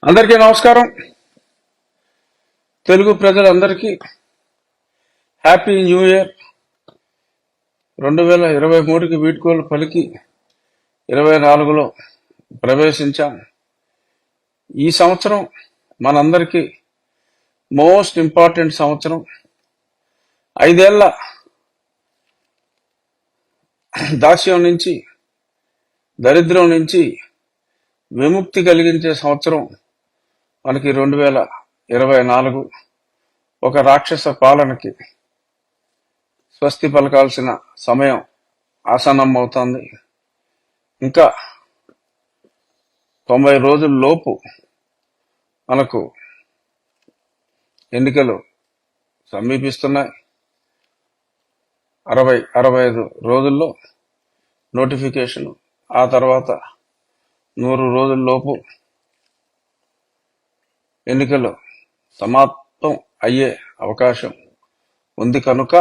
అందరికీ నమస్కారం. తెలుగు ప్రజలందరికీ హ్యాపీ న్యూ ఇయర్. 2023కి వీడ్కోలు పలికి 24లో ప్రవేశించాం. ఈ సంవత్సరం మనందరికీ మోస్ట్ ఇంపార్టెంట్ సంవత్సరం. 5 ఏళ్ల దాస్యం నుంచి, దరిద్రం నుంచి విముక్తి కలిగించే సంవత్సరం మనకి 2024. ఒక రాక్షస పాలనకి స్వస్తి పలకాల్సిన సమయం ఆసన్నం అవుతోంది. ఇంకా 90 రోజుల లోపు మనకు ఎన్నికలు సమీపిస్తున్నాయి. 60-65 రోజుల్లో నోటిఫికేషన్, ఆ తర్వాత 100 రోజుల లోపు ఎన్నికలు సమాప్తం అయ్యే అవకాశం ఉంది. కనుక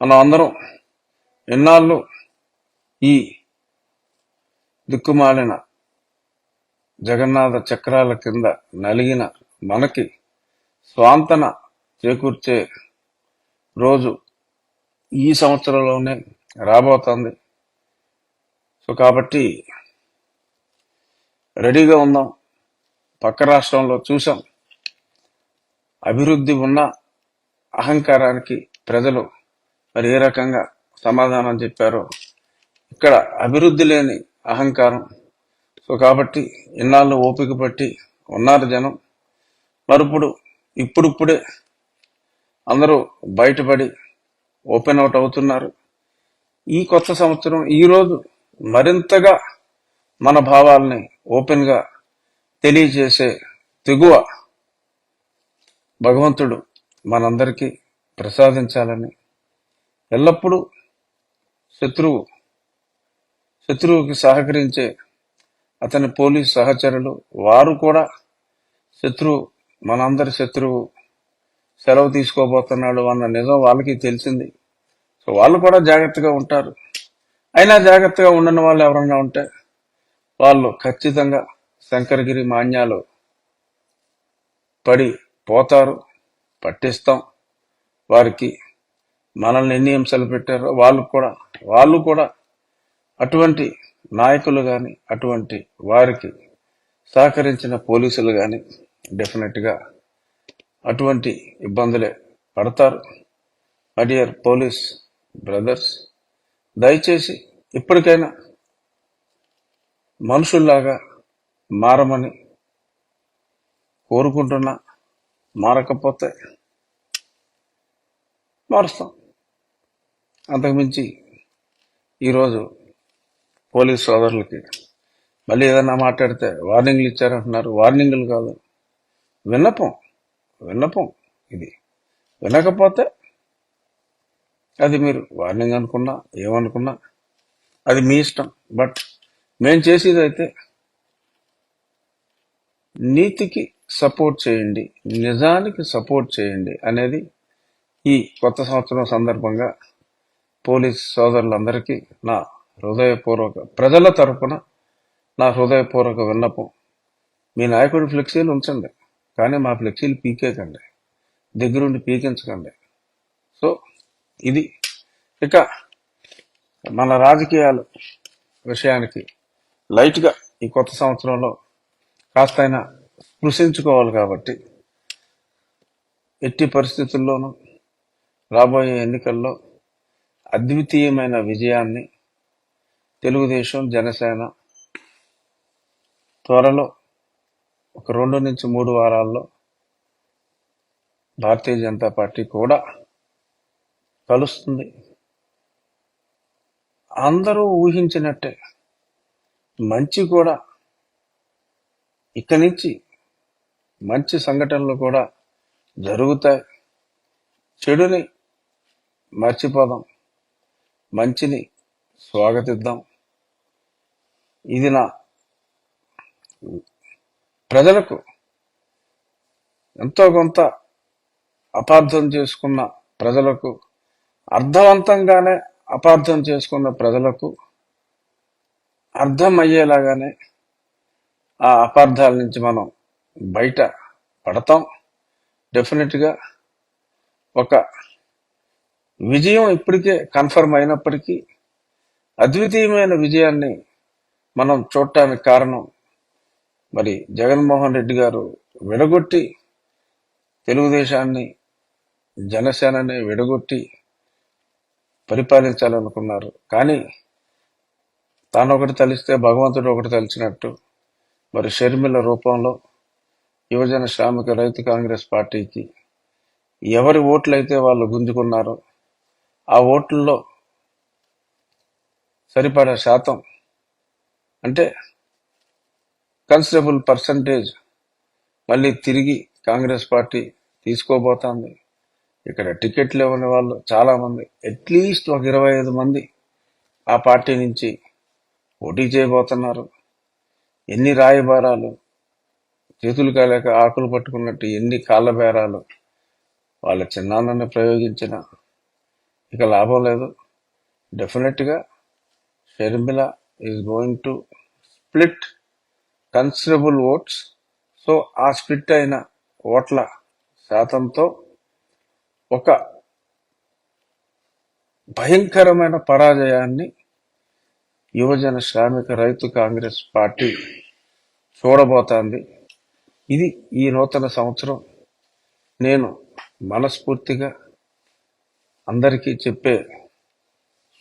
మనం అందరం ఎన్నాళ్ళు ఈ దిక్కుమాలిన జగన్నాథ చక్రాల కింద నలిగిన మనకి స్వాంతన చేకూర్చే రోజు ఈ సంవత్సరంలోనే రాబోతోంది. సో కాబట్టి రెడీగా ఉందాం. పక్క రాష్ట్రంలో చూసాం, అభివృద్ధి ఉన్న అహంకారానికి ప్రజలు మరి ఏ రకంగా సమాధానం చెప్పారో, ఇక్కడ అభివృద్ధి లేని అహంకారం. సో కాబట్టి ఇన్నాళ్ళు ఓపిక పట్టి ఉన్నారు జనం. మరిప్పుడు ఇప్పుడిప్పుడే అందరూ బయటపడి ఓపెన్ అవుట్ అవుతున్నారు. ఈ కొత్త సంవత్సరం ఈరోజు మరింతగా మన భావాల్ని ఓపెన్ గా తెలియజేసే తెగువ భగవంతుడు మనందరికీ ప్రసాదించాలని, ఎల్లప్పుడూ శత్రువుకి సహకరించే అతని పోలీసు సహచరులు, వారు కూడా మనందరి శత్రువు సెలవు తీసుకోబోతున్నాడు అన్న నిజం వాళ్ళకి తెలిసింది. సో వాళ్ళు కూడా జాగ్రత్తగా ఉంటారు. అయినా జాగ్రత్తగా ఉండని వాళ్ళు ఎవరన్నా ఉంటే వాళ్ళు ఖచ్చితంగా శంకరగిరి మాన్యాలు పడి పోతారు. పట్టిస్తాం వారికి. మనల్ని ఎన్ని హింసలు పెట్టారో వాళ్ళు కూడా అటువంటి నాయకులు గాని, అటువంటి వారికి సహకరించిన పోలీసులు గాని డెఫినెట్ గా అటువంటి ఇబ్బందులే పడతారు. మై డియర్ పోలీస్ బ్రదర్స్, దయచేసి ఇప్పటికైనా మనుషుల్లాగా మారమని కోరుకుంటున్నా. మారకపోతే మారుస్తాం. అంతకుమించి ఈరోజు పోలీస్ సోదరులకి మళ్ళీ ఏదన్నా మాట్లాడితే వార్నింగ్లు ఇచ్చారంటున్నారు. వార్నింగ్లు కాదు, విన్నపం ఇది. వినకపోతే అది మీరు వార్నింగ్ అనుకున్నా ఏమనుకున్నా అది మీ ఇష్టం. బట్ మేం చేసేది అయితే నీతికి సపోర్ట్ చేయండి, నిజానికి సపోర్ట్ చేయండి అనేది ఈ కొత్త సంవత్సరం సందర్భంగా పోలీస్ సోదరులందరికీ నా ప్రజల తరపున నా హృదయపూర్వక విన్నపం. మీ నాయకుడి ఫ్లెక్సీలు ఉంచండి, కానీ మా ఫ్లెక్సీలు పీకేకండి, దగ్గరుండి పీకించకండి. సో ఇది. ఇక మన రాజకీయాల విషయానికి లైట్గా ఈ కొత్త సంవత్సరంలో కాస్తైనా స్పృశించుకోవాలి. కాబట్టి ఎట్టి పరిస్థితుల్లోనూ రాబోయే ఎన్నికల్లో అద్వితీయమైన విజయాన్ని తెలుగుదేశం, జనసేన త్వరలో ఒక 2 నుంచి 3 వారాల్లో భారతీయ జనతా పార్టీ కూడా కలుస్తుంది. అందరూ ఊహించినట్టే మంచి కూడా, ఇక్కడి నుంచి మంచి సంఘటనలు కూడా జరుగుతాయి. చెడుని మర్చిపోదాం, మంచిని స్వాగతిద్దాం. ఇది నా ప్రజలకు ఎంతో కొంత అపార్థం చేసుకున్న ప్రజలకు, అర్థవంతంగానే అపార్థం చేసుకున్న ప్రజలకు అర్థమయ్యేలాగానే ఆ అపార్థాల నుంచి మనం బయట పడతాం. డెఫినెట్గా ఒక విజయం ఇప్పటికే కన్ఫర్మ్ అయినప్పటికీ అద్వితీయమైన విజయాన్ని మనం చూడటానికి కారణం మరి జగన్మోహన్ రెడ్డి గారు విడగొట్టి తెలుగుదేశాన్ని జనసేనని విడగొట్టి పరిపాలించాలనుకున్నారు. కానీ తాను ఒకటి తలిస్తే భగవంతుడు ఒకటి తలిచినట్టు మరి షర్మిల రూపంలో యువజన శ్రామిక రైతు కాంగ్రెస్ పార్టీకి ఎవరి ఓట్లయితే వాళ్ళు గుంజుకున్నారో ఆ ఓట్లలో సరిపడా శాతం అంటే కన్సిడరబుల్ పర్సంటేజ్ మళ్ళీ తిరిగి కాంగ్రెస్ పార్టీ తీసుకోబోతోంది. ఇక్కడ టికెట్లు ఇవ్వని వాళ్ళు చాలా మంది, అట్లీస్ట్ ఒక 25 మంది ఆ పార్టీ నుంచి పోటీ చేయబోతున్నారు. ఎన్ని రాయబారాలు, చేతులు కాలేక ఆకులు పట్టుకున్నట్టు ఎన్ని కాళ్ళ బేరాలు వాళ్ళ చిన్నాన్నని ప్రయోగించిన ఇక లాభం లేదు. డెఫినెట్గా Sharmila is going to split considerable votes. So ఆ స్ప్లిట్ అయిన ఓట్ల శాతంతో ఒక భయంకరమైన పరాజయాన్ని యువజన శ్రామిక రైతు కాంగ్రెస్ పార్టీ చూడబోతోంది. ఇది ఈ నూతన సంవత్సరం నేను మనస్ఫూర్తిగా అందరికీ చెప్పే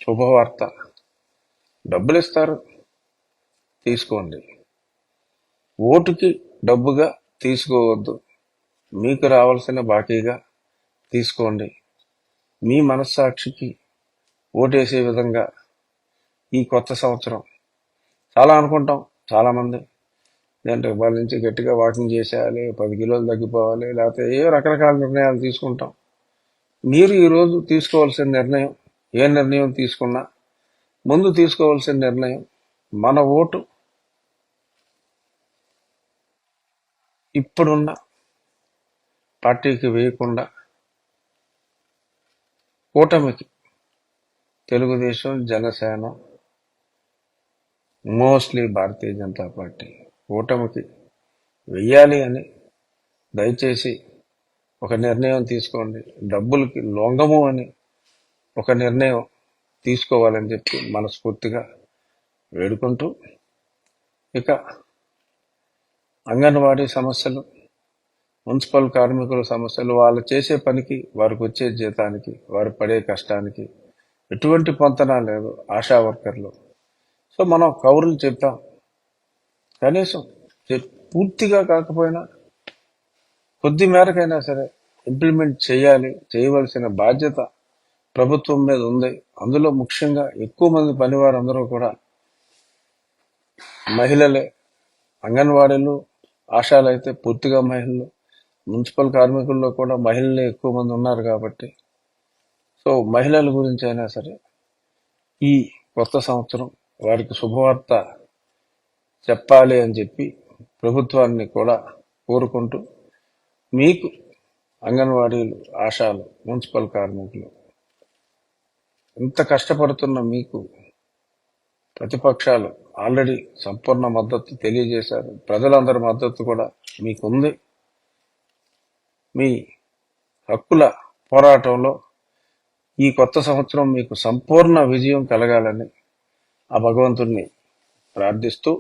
శుభవార్త. డబ్బులు ఇస్తారు, తీసుకోండి. ఓటుకి డబ్బుగా తీసుకోవద్దు. మీకు రావాల్సిన బాకీగా తీసుకోండి. మీ మనస్సాక్షికి ఓటేసే విధంగా ఈ కొత్త సంవత్సరం చాలా అనుకుంటాం. చాలామంది నేను వాళ్ళ నుంచి గట్టిగా వాకింగ్ చేసేయాలి, 10 కిలోలు తగ్గిపోవాలి, లేకపోతే ఏ రకరకాల నిర్ణయాలు తీసుకుంటాం. మీరు ఈరోజు తీసుకోవాల్సిన నిర్ణయం, ఏ నిర్ణయం తీసుకున్నా ముందు తీసుకోవాల్సిన నిర్ణయం మన ఓటు ఇప్పుడున్న పార్టీకి వేయకుండా కూటమికి, తెలుగుదేశం, జనసేన, మోస్ట్లీ భారతీయ జనతా పార్టీ కూటమికి వెయ్యాలి అని దయచేసి ఒక నిర్ణయం తీసుకోండి. డబ్బులకి లొంగము అని ఒక నిర్ణయం తీసుకోవాలని చెప్పి మనస్ఫూర్తిగా వేడుకుంటూ, ఇక అంగన్వాడీ సమస్యలు, మున్సిపల్ కార్మికుల సమస్యలు, వాళ్ళు చేసే పనికి, వారికి వచ్చే జీతానికి, వారు పడే కష్టానికి ఎటువంటి పొంతన లేదు. ఆశా వర్కర్లు, సో మనం కౌరులు చెప్తాం, కనీసం పూర్తిగా కాకపోయినా కొద్ది మేరకైనా సరే ఇంప్లిమెంట్ చేయాలి. చేయవలసిన బాధ్యత ప్రభుత్వం మీద ఉంది. అందులో ముఖ్యంగా ఎక్కువ మంది పనివారందరూ కూడా మహిళలే. అంగన్వాడీలు, ఆశాలు అయితే పూర్తిగా మహిళలు. మున్సిపల్ కార్మికుల్లో కూడా మహిళలే ఎక్కువ మంది ఉన్నారు కాబట్టి, సో మహిళల గురించి అయినా సరే ఈ కొత్త సంవత్సరం వారికి శుభవార్త చెప్పాలి అని చెప్పి ప్రభుత్వాన్ని కూడా కోరుకుంటూ, మీకు అంగన్వాడీలు, ఆశాలు, మున్సిపల్ కార్మికులు ఇంత కష్టపడుతున్న మీకు ప్రతిపక్షాలు ఆల్రెడీ సంపూర్ణ మద్దతు తెలియజేశారు. ప్రజలందరి మద్దతు కూడా మీకుంది. మీ హక్కుల పోరాటంలో ఈ కొత్త సంవత్సరం మీకు సంపూర్ణ విజయం కలగాలని ఆ భగవంతుణ్ణి ప్రార్థిస్తూ,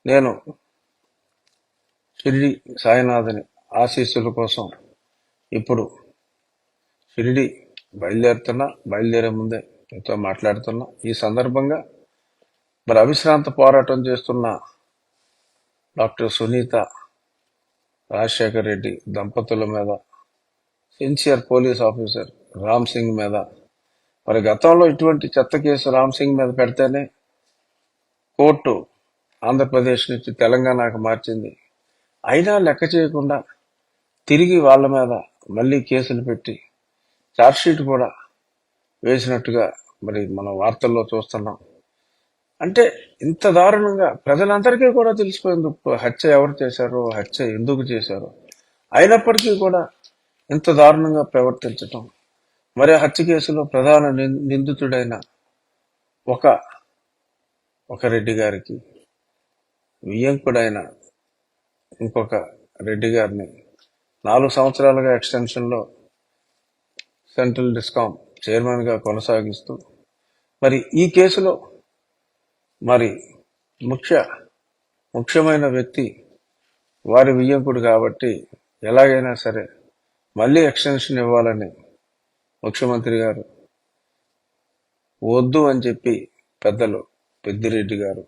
నేను షిరిడి సాయినాథుని ఆశీస్సుల కోసం ఇప్పుడు షిరిడి బయలుదేరే ముందే మీతో మాట్లాడుతున్నా. ఈ సందర్భంగా మరి అవిశ్రాంత పోరాటం చేస్తున్న డాక్టర్ సునీత, రాజశేఖర్ రెడ్డి దంపతుల మీద, sincere police officer Ram Singh మీద, మరి గతంలో ఇటువంటి చెత్త కేసు రామ్ సింగ్ మీద పెడితేనే కోర్టు ఆంధ్రప్రదేశ్ నుంచి తెలంగాణకు మార్చింది. అయినా లెక్క చేయకుండా తిరిగి వాళ్ళ మీద మళ్ళీ కేసులు పెట్టి ఛార్జ్షీట్ కూడా వేసినట్టుగా మరి మనం వార్తల్లో చూస్తున్నాం. అంటే ఇంత దారుణంగా ప్రజలందరికీ కూడా తెలిసిపోయింది హత్య ఎవరు చేశారో, హత్య ఎందుకు చేశారో. అయినప్పటికీ కూడా ఇంత దారుణంగా ప్రవర్తించటం, మరి హత్య కేసులో ప్రధాన నిందితుడైన ఒక రెడ్డి గారికి వియ్యంకుడైన ఇంకొక రెడ్డి గారిని 4 సంవత్సరాలుగా ఎక్స్టెన్షన్లో సెంట్రల్ డిస్కాం చైర్మన్గా కొనసాగిస్తూ మరి ఈ కేసులో మరి ముఖ్యమైన వ్యక్తి వారి వియ్యంకుడు కాబట్టి ఎలాగైనా సరే మళ్ళీ ఎక్స్టెన్షన్ ఇవ్వాలని ముఖ్యమంత్రి గారు వద్దు అని చెప్పి పెద్దలు పెద్దిరెడ్డి గారు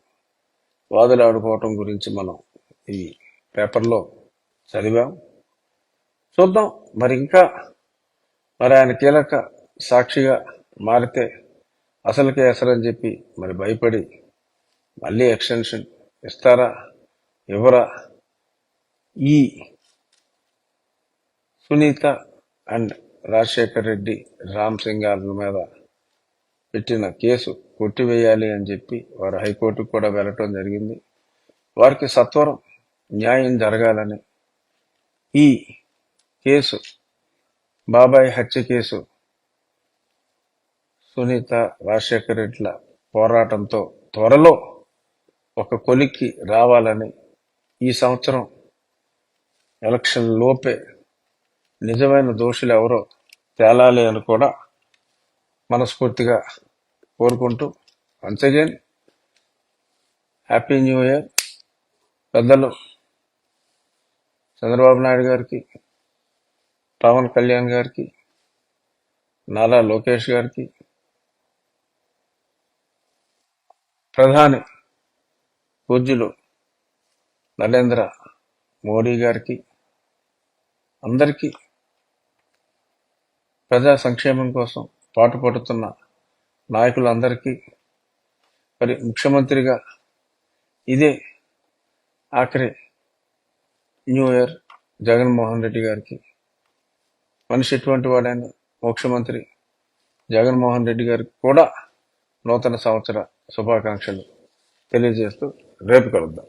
వాదులాడుకోవటం గురించి మనం ఈ పేపర్లో చదివాం. చూద్దాం మరి ఇంకా మరి ఆయన కీలక సాక్షిగా మారితే అసలుకే అసలని చెప్పి మరి భయపడి మళ్ళీ ఎక్స్టెన్షన్ ఇస్తారా ఎవరా? ఈ సునీత అండ్ రాజశేఖర్ రెడ్డి రామ్ సింగాల మీద పెట్టిన కేసు కొట్టివేయాలి అని చెప్పి వారు హైకోర్టుకు కూడా వెళ్ళటం జరిగింది. వారికి సత్వరం న్యాయం జరగాలని ఈ కేసు బాబాయ్ హత్య కేసు సునీత రాజశేఖర్ రెడ్డిల పోరాటంతో త్వరలో ఒక కొలిక్కి రావాలని ఈ సంవత్సరం ఎలక్షన్ లోపే నిజమైన దోషులు ఎవరో తేలాలి అని కూడా మనస్ఫూర్తిగా కోరుకుంటూ once again happy new year పెద్దలు చంద్రబాబు నాయుడు గారికి, పవన్ కళ్యాణ్ గారికి, నారా లోకేష్ గారికి, ప్రధాని పూజ్యులు నరేంద్ర మోడీ గారికి, అందరికీ ప్రజా సంక్షేమం కోసం పాటుపడుతున్న నాయకులందరికీ, మరి ముఖ్యమంత్రిగా ఇదే ఆఖరి న్యూ ఇయర్ జగన్మోహన్ రెడ్డి గారికి, మనిషి ఎటువంటి వాడైనా ముఖ్యమంత్రి జగన్మోహన్ రెడ్డి గారికి కూడా నూతన సంవత్సర శుభాకాంక్షలు తెలియజేస్తూ రేపు కలుద్దాం.